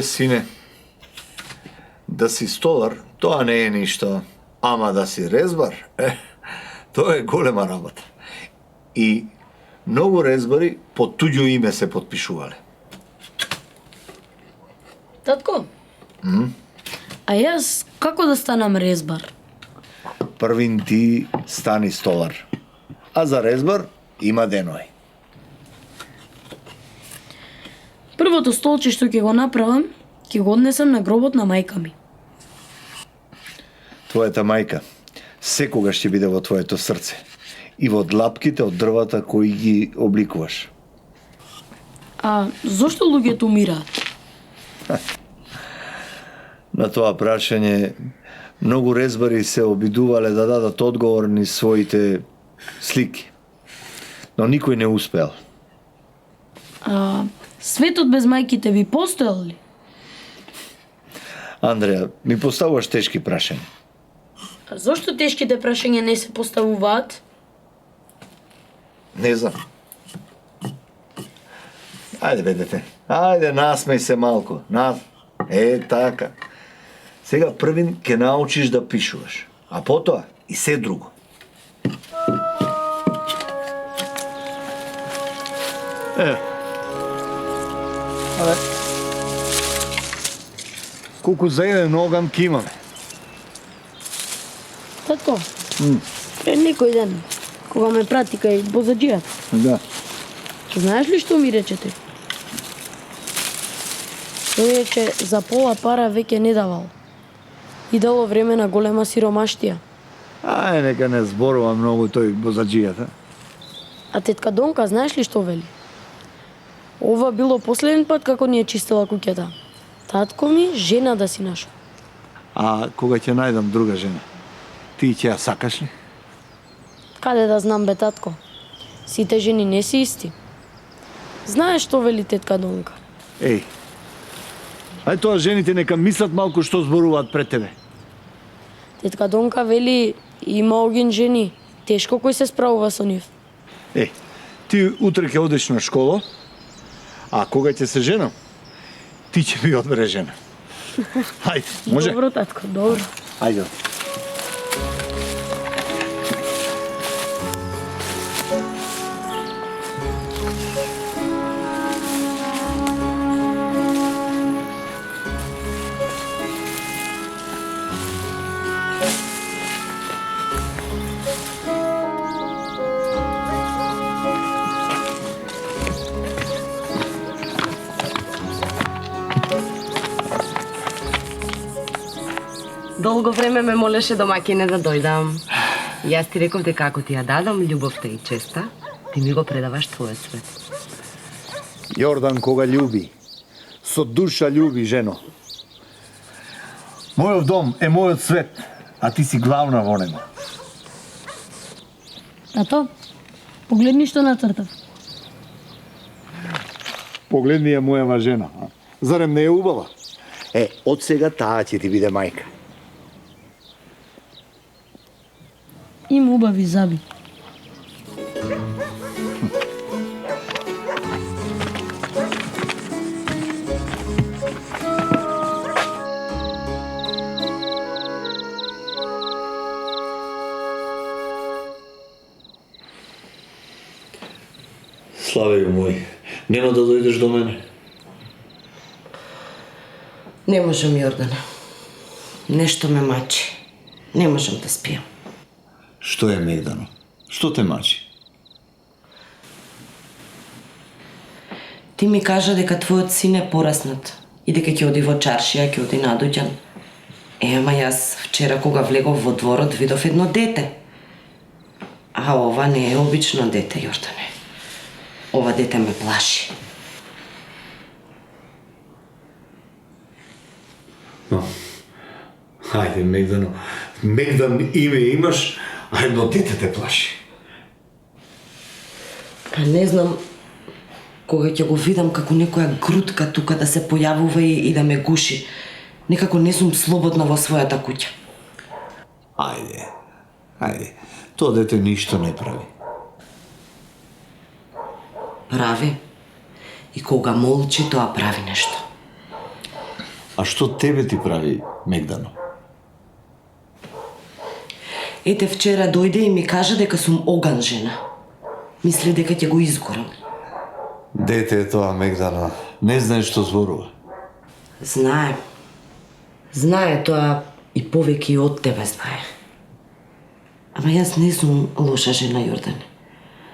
Сине, да си столар, тоа не е ништо, ама да си резбар, тоа е голема работа. И многу резбари под туѓо име се потпишувале. Татко? А јас како да станам резбар? Првин ти стани столар, а за резбар има деној. Првото столче што ќе го направам, ќе го однесам на гробот на мајка ми. Твојата мајка секогаш ќе биде во твоето срце и во длапките од дрвата кои ги обликуваш. А зошто луѓето умираат? На тоа прашање многу резбари се обидувале да дадат одговор низ своите слики, но никој не успеал. А светот без мајките би постоел ли? Андреја, ми поставуваш тешки прашања. А зошто тешките прашања не се поставуваат? Не знам. Ајде бе дете, ајде насмеј се малку. Така. Сега првин ќе научиш да пишуваш, а потоа и се друго. Колку за еден оган ки имаме? Татко, пред некој ден, кога ме прати кај бозаджијата, Да. знаеш ли што ми рече тој? Тој рече за пола пара веќе не давал. И дало време на голема сиромаштија. Нека не зборува многу тој бозаджијата. А тетка Донка, знаеш ли што вели? Ова било последен пат како ни е чистила куќата. Татко ми жена да си нашол. А кога ќе најдам друга жена, ти ќе ја сакаш ли? Каде да знам бе, татко? Сите жени не си исти. Знаеш што вели тетка Донка? Ај тоа жените нека мислат малку што зборуваат пред тебе. Тетка Донка вели има огин жени, тешко кој се справува со нив. Ти утре ќе одиш на школа, а кога ќе се женам, ти ќе ми одбере жена. Ајде, може? Добро, татко, добро. Ајде. Долго време ме молеше домаќине да дојдам. Јас ти реков дека ако ти ја дадам љубовта и честа, ти ми го предаваш твојот свет. Јордан кога љуби, со душа љуби, жено. Мојот дом е мојот свет, а ти си главна во него. Тато, погледни што нацртав. Погледни ја мојава жена. Зарем не е убава? Од сега таа ќе ти биде мајка. Има убави заби. Славеју мој, нема да дојдеш до мене? Не можам, Јордане. Нешто ме мачи. Не можам да спијам. Што е, Мегдано? Што те мачи? Ти ми кажа дека твојот син е пораснат и дека ќе оди во чаршија, ќе оди надоѓан. Ама јас вчера кога влегов во дворот видов едно дете. А ова не е обично дете, Јордане. Ова дете ме плаши. Хајде, Мегдано. Мегдан име имаш, а едно дете те плаши. Па не знам, кога ќе го видам како некоја грудка тука да се појавува и да ме гуши. Некако не сум слободна во својата куќа. Ајде. Тоа дете ништо не прави. Прави. И кога молчи, тоа прави нешто. А што тебе ти прави Мегдано? Ете, вчера дојде и ми кажа дека сум оган жена. Мисли дека ќе го изгорам. Дете е тоа, Мегдано. Не знае што зборува. Знае. Знае тоа и повеќе и од тебе знае. Ама јас не сум лоша жена, Јордан.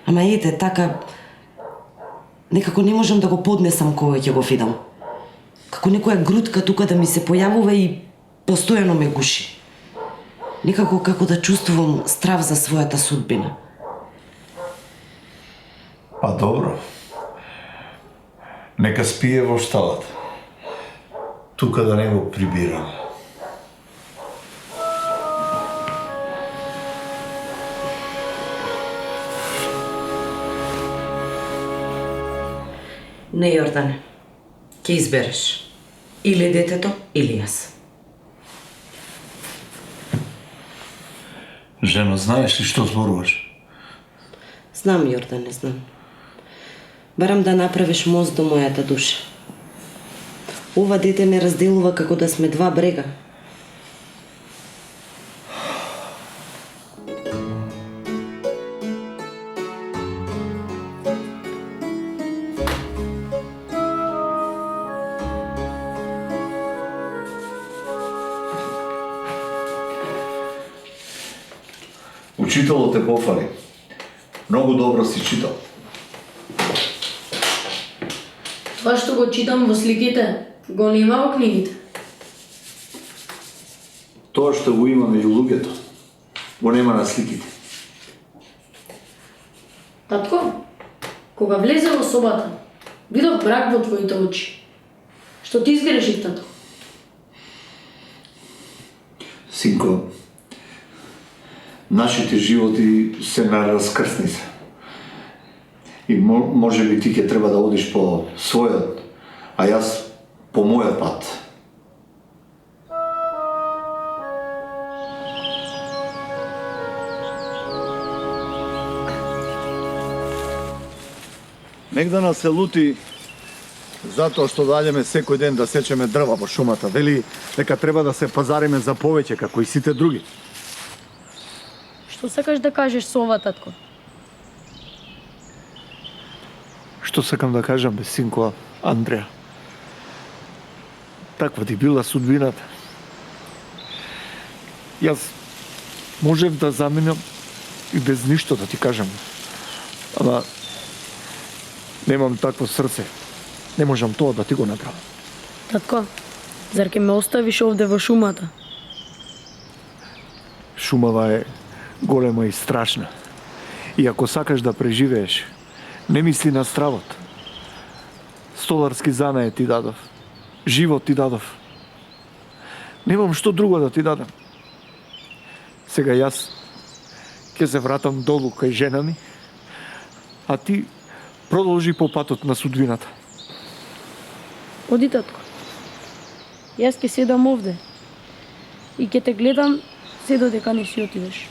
Ама ете, така... Некако не можам да го поднесам кога ќе го видам. Како некоја грудка тука да ми се појавува и постојано ме гуши. Некако како да чувствувам страв за својата судбина. Па добро. Нека спие во шталата. Тука да не го прибирам. Не, Јордане. Ќе избереш. Или детето, или јас. Жено, знаеш ли што зборуваш? Знам, Јордане, знам. Барам да направиш мост до мојата душа. Ова дете ме разделува како да сме два брега. Учителот те пофали. Многу добро си читал. Това што го читам во сликите, го нема во книгите. Тоа што го има меѓу луѓето, го нема на сликите. Татко, кога влезе во собата, видов брак во твоите очи. Што ти изгрешив, татко? Синко, нашите животи се на раскрсница. И може би ти ќе треба да одиш по својот, а јас по мојот пат. Мегдана се лути затоа што доаѓаме секој ден да сечеме дрва во шумата. Вели дека треба да се пазариме за повеќе како и сите други. Што сакаш да кажеш со ова, татко? Што сакам да кажам, бе, синко Андреа? Таква ти била судбината. Јас можев да заменам и без ништо да ти кажам. Ама немам такво срце. Не можам тоа да ти го направам. Татко, зар ке ме оставиш овде во шумата? Шумава е голема и страшна. И ако сакаш да преживееш, не мисли на стравот. Столарски занае ти дадов. Живот ти дадов. Немам што друго да ти дадам. Сега јас ќе се вратам долу кај жена ми, а ти продолжи по патот на судбината. Оди, татко. Јас ќе седам овде и ќе те гледам се додека не си отидеш.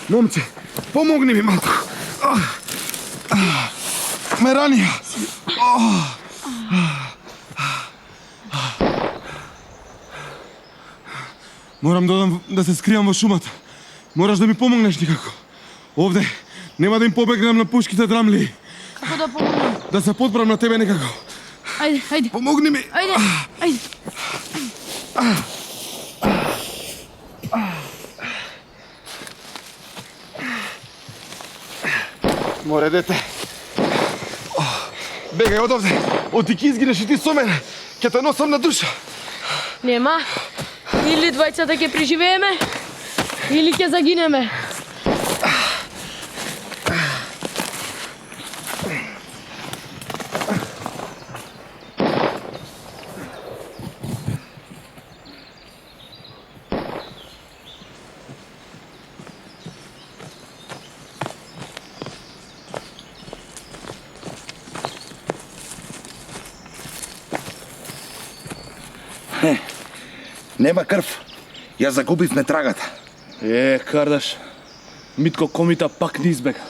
Момче, помогни ми малку. Ме ранија. Морам да одам да се скријам во шумата. Мораш да ми помогнеш никако. Овде нема да им побегнам на пушките драмли. Како да помогнам? Да се подбрам на тебе некако. Ајде, ајде. Помогни ми. Ајде, ајде. Море, дете. Бегај од овде. Оти ќе изгинеш и ти со мене. Ќе те носам на душа. Нема. Или двајцата ќе преживееме, или ќе загинеме. Нема крв. Ја загубивме трагата. Кардаш. Митко Комита пак не избега.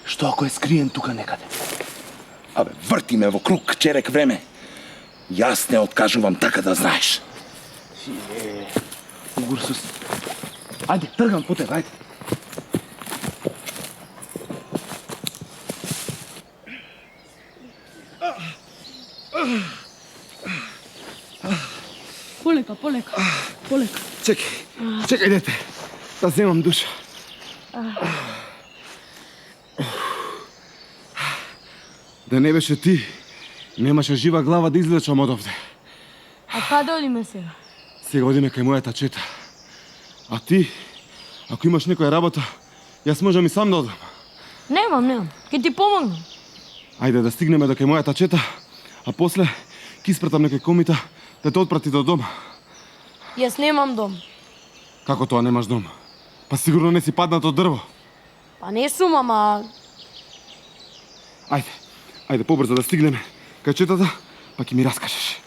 Што ако е скриен тука некаде? Абе, врти ме во круг, черек време. Јас не откажувам, така да знаеш. Угурсус. Ајде, тргам по тебе, ајде. Полека, полека, полека. Чекај, дете. Да земам душа. Да не беше ти, немаше жива глава да излечам од овде. А каде одиме сега? Сега одиме кај мојата чета. А ти, ако имаш некоја работа, јас можам и сам да одам. Немам. Ќе ти помогнам. Ајде да стигнеме до кај мојата чета, а после ќе испратам некој Комита да те отпрати до дома. Јас немам дом. Како тоа немаш дом? Па сигурно не си паднат од дрво. Па не сум, ама... Ајде побрзо да стигнеме кај четата, па ќе ми раскажеш.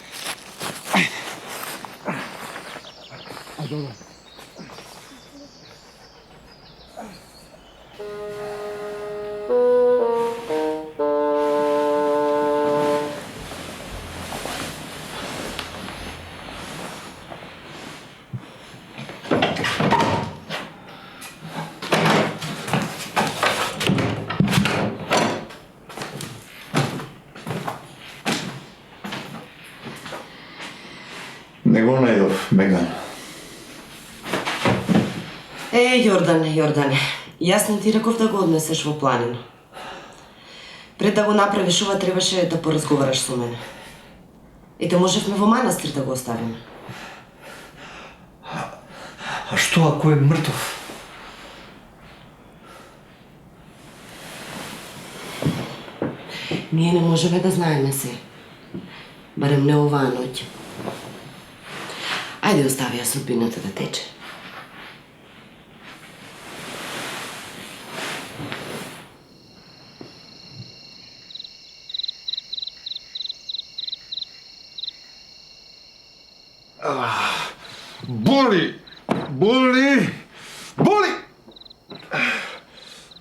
Не го најдов, Меган. Јордане, јас не ти реков да го однесеш во планина. Пред да го направиш ова, требаше да поразговараш со мене. Ете, можевме во манастир да го оставиме. А што ако е мртов? Ние не можеме да знаеме се. Барем не оваа ноќ. Ајде, остави ја судбината да тече. Боли!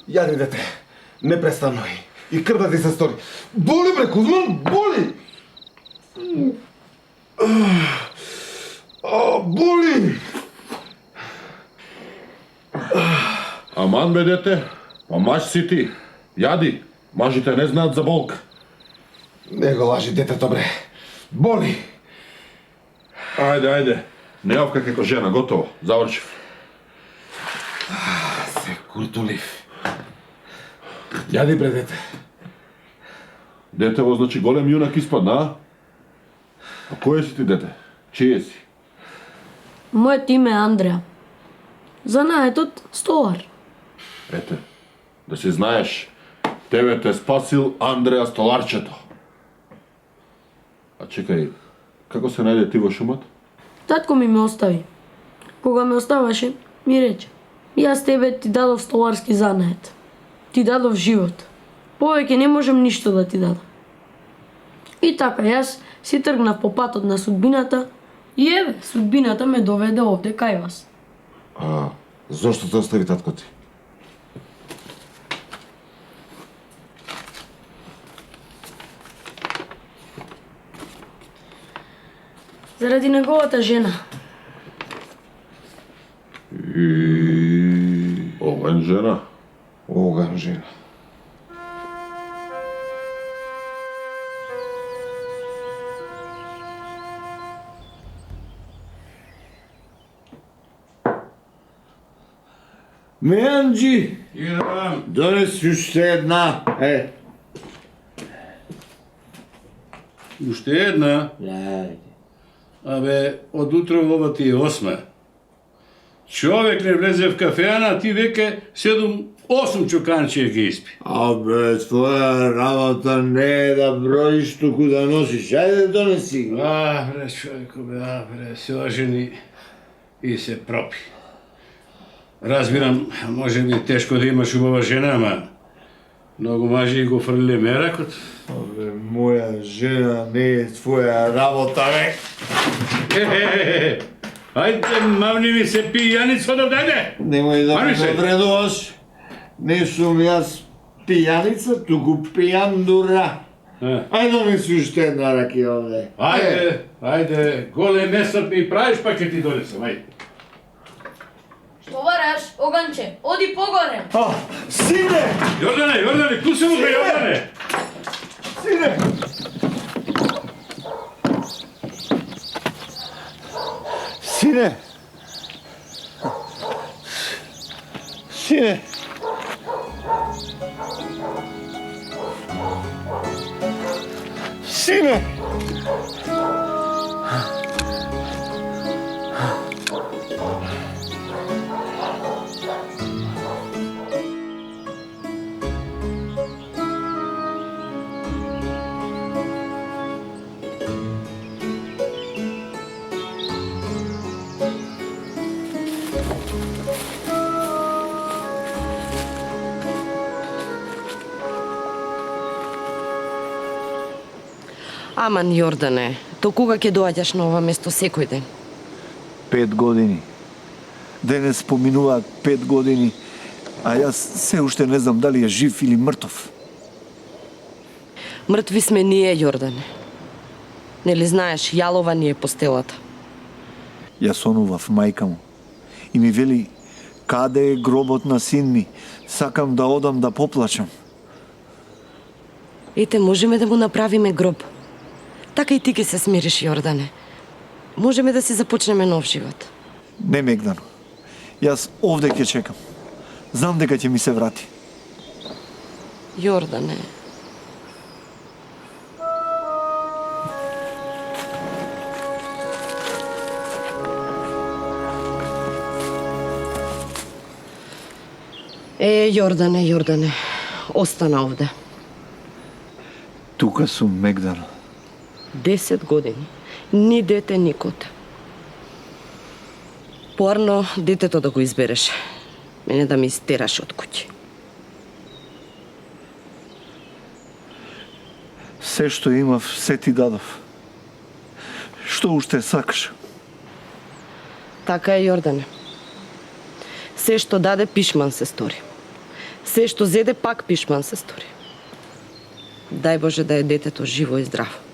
Јади, дете, не престанувај. И крвта ти се стори. Боли, бре, Кузман, боли! Боли! Аман бе, дете, па маж си ти. Јади, мажите не знаат за болка. Не го лажи детето, бре. Боли! Ајде, не овка како жена, готово, завршив. Се куртулив. Јади, бре, дете. Детево, значи голем јунак испадна, а? А кој си ти, дете? Чие си? Моето име е Андреа. Занаетот столар. Ете, да си знаеш, тебе те спасил Андреа Столарчето. А чекај, како се најде ти во шумат? Татко ми ме остави. Кога ме оставаше, ми рече: јас тебе ти дадов столарски занает. Ти дадов живот. Повеќе не можем ништо да ти дадам. И така, јас си тргнав по патот на судбината И еве, судбината ме доведе овде кај вас. А зошто те остави татко ти? Заради неговата жена. Оган жена. Оган жена. Меанджи, Идам. донеси уште една. Уште една. Абе, од утро ова ти е 8. Човек не влезе в кафеана, ти веќе 7-8 чуканчија ги испи. Абе, твоја работа не е да броиш, туку да носиш. Ајде, донеси ги. Бре, човеко, бре, се ожени и се пропи. Разбирам, може би тешко да имаш убава жена, ама многу мажи го фрлиле меракот. Абе, моја жена не е твоја работа, бе. Ајде, мавни ми се пијаница од овде! Немој да Мани ме се. навредуваш. Не сум јас пијаница, туку пијан дура. Ајде, донеси уште една раки овде. Ајде, голем месот ми правиш, па ќе ти донесам, ајде. Што бараш, Оганче? Оди погоре. Сине! Јордане, ту се му бе, Јордане! Сине! Сине! Сине! Сине! Аман, Јордане, то кога ќе доаѓаш на ова место секој ден? 5 години. Денес поминуваат 5 години, а јас се уште не знам дали е жив или мртов. Мртви сме ние, Јордане. Нели знаеш, јалова ни е постелата. Јас сонував мајка му и ми вели, каде е гробот на син ми? Сакам да одам да поплачам. Ете, можеме да му направиме гроб. Така и ти ќе се смириш, Јордане. Можеме да си започнеме нов живот. Не, Мегдано. Јас овде ќе чекам. Знам дека ќе ми се врати. Јордане. Јордане, остана овде. Тука сум, Мегдано. 10 години. Ни дете, ни коте. Порно детето да го избереш. Мене да ми истераш од куќи. Се што имав, се ти дадов. Што уште сакаш? Така е, Јордане. Се што даде, пишман се стори. Се што зеде, пак пишман се стори. Дај Боже да е детето живо и здраво.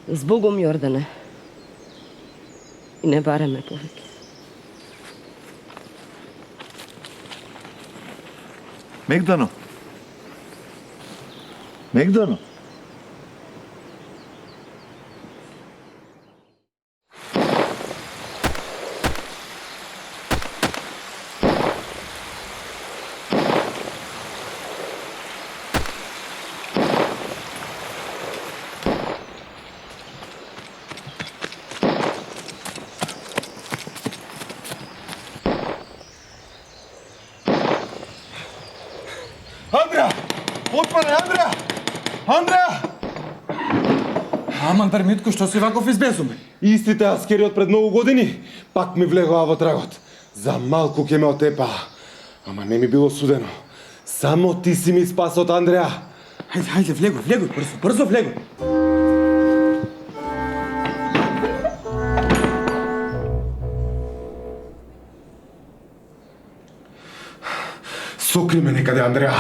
Збогом, Јордане. И не бареме повеќе. Мегдано. Мегдано. Андреа! Отварај, Андреа! Андреа! Аман, Пермитко, што си ваков избезумен? Истите аскери од пред многу години пак ми влегоа во трагот. За малку ќе ме отепаа. Ама не ми било судено. Само ти си ми спасот, Андреа. Хајде, влегој, брзо влегој. сокриме некаде, Андреа.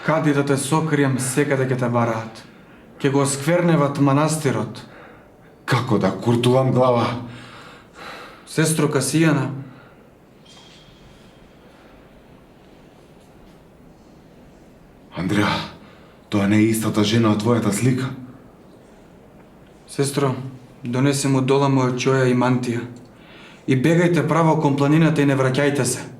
Кади да те сокрием, секаде ќе те бараат. Ќе го скверневат манастирот. Како да куртувам глава? Сестро Касијана, Андреа, тоа не е истата жена од твојата слика. сестро, донеси му дола моја чоја и мантија. И бегајте право кон планината и не враќајте се.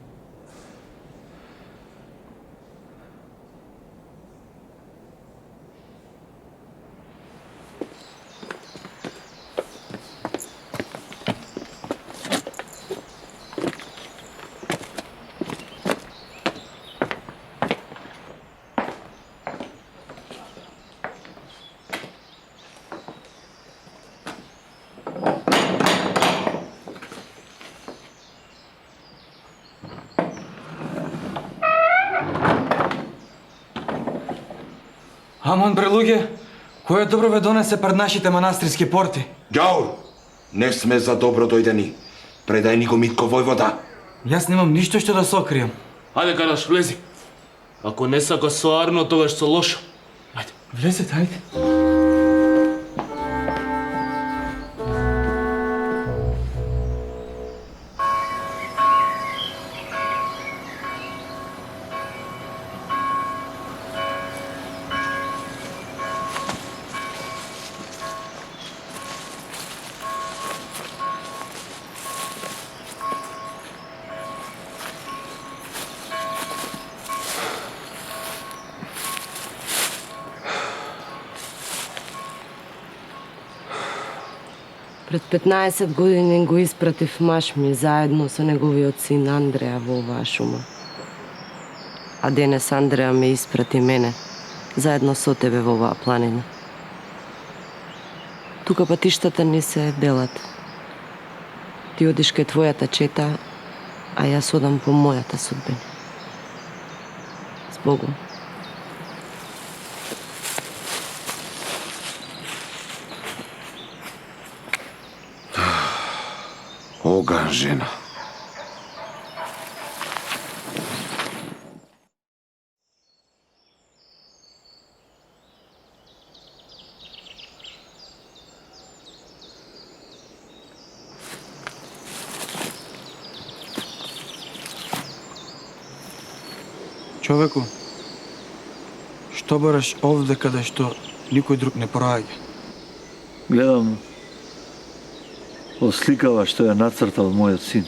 Амон бре луѓе, кој е добро ве донесе пред нашите манастирски порти? Ѓаул, не сме за добро дојдени. Предај ни го Митко војвода. Јас немам ништо што да сокријам. Ајде, Караш, влези. Ако не сака со Арно, тогаш со лошо. Ајде. Влезете, ајде. Пред 15 години го испратив маж ми заедно со неговиот син Андреа во оваа шума. А денес Андреа ме испрати мене, заедно со тебе во оваа планина. Тука патиштата ни се делат. Ти одиш кај твојата чета, а јас одам по мојата судбина. С Богом. Оган жена. Човеку, што бараш овде каде што никој друг не проаѓа? Гледам осликава што ја нацртал мојот син.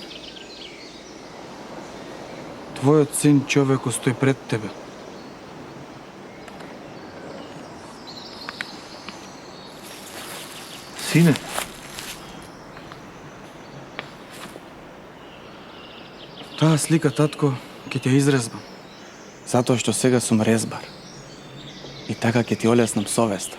Твојот син, човеку, стои пред тебе. Сине, Таа слика, татко, ќе ќе изрезбам. Затоа што сега сум резбар. И така ќе ти олеснам совеста.